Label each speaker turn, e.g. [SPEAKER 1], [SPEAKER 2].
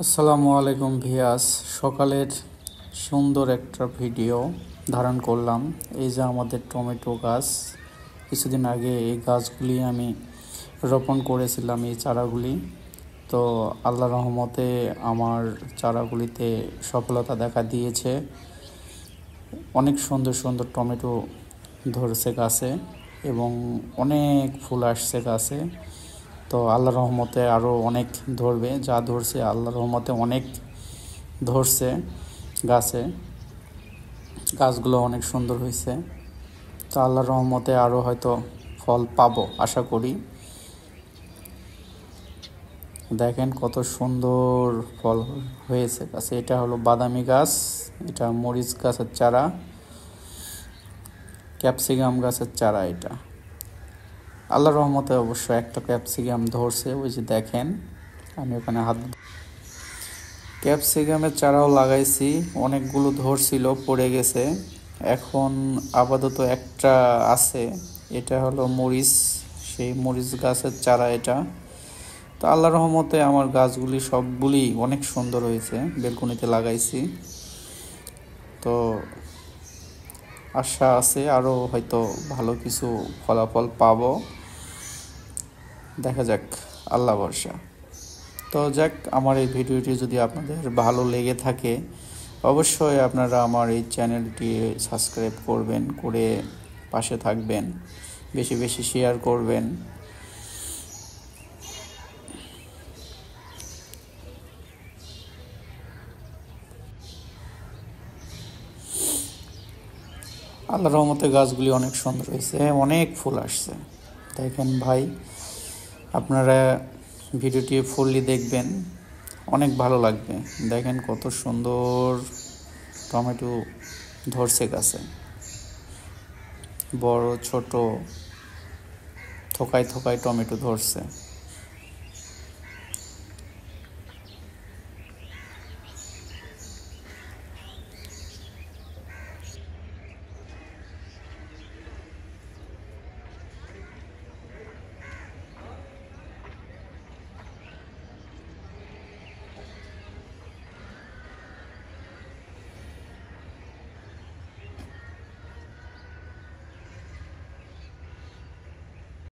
[SPEAKER 1] আসসালামু আলাইকুম ভিয়াস। সকালের সুন্দর একটা ভিডিও ধারণ করলাম। এই যে আমাদের টমেটো গাছ, কিছুদিন আগে এই গাছগুলি আমি রোপণ করেছিলাম, এই চারাগুলি। তো আল্লাহ রহমতে আমার চারাগুলিতে সফলতা দেখা দিয়েছে। অনেক সুন্দর সুন্দর টমেটো ধরেছে গাছে এবং অনেক ফুল আসছে গাছে। তো আল্লাহ রহমতে আরও অনেক ধরবে, যা ধরছে আল্লাহ রহমতে অনেক ধরছে গাছে। গাছগুলো অনেক সুন্দর হয়েছে। তো আল্লাহ রহমতে আরও হয়তো ফল পাবো আশা করি। দেখেন কত সুন্দর ফল হয়েছে গাছে। এটা হলো বাদামি গাছ, এটা মরিচ গাছের চারা, ক্যাপসিকাম গাছের চারা। এটা আল্লাহর রহমতে অবশ্য একটা ক্যাপসিকাম ধরছে, ওই যে দেখেন আমি ওখানে হাত। ক্যাপসিকামের চারাও লাগাইছি, অনেকগুলো ধরছিল, পড়ে গেছে। এখন আপাতত একটা আছে, এটা হলো মরিচ, সেই মরিচ গাছের চারা এটা। তো আল্লাহর রহমতে আমার গাছগুলি সবগুলি অনেক সুন্দর হয়েছে, বেলকনিতে লাগাইছি। তো আশা আছে আরও হয়তো ভালো কিছু ফলাফল পাবো, দেখা যাক, আল্লাহ ভরসা। তো যাক, আমার এই ভিডিওটি যদি আপনাদের ভালো লেগে থাকে অবশ্যই আপনারা আমার এই চ্যানেলটি সাবস্ক্রাইব করবেন, করে পাশে থাকবেন, বেশি বেশি শেয়ার করবেন। আল্লাহর রহমতে গাছগুলি অনেক সুন্দর হয়েছে, অনেক ফুল আসছে। দেখেন ভাই, আপনারা ভিডিওটি ফুললি দেখবেন, অনেক ভালো লাগবে। দেখেন কত সুন্দর টমেটো ধরছে গাছে, বড় ছোট থোকায় থোকায় টমেটো ধরছে।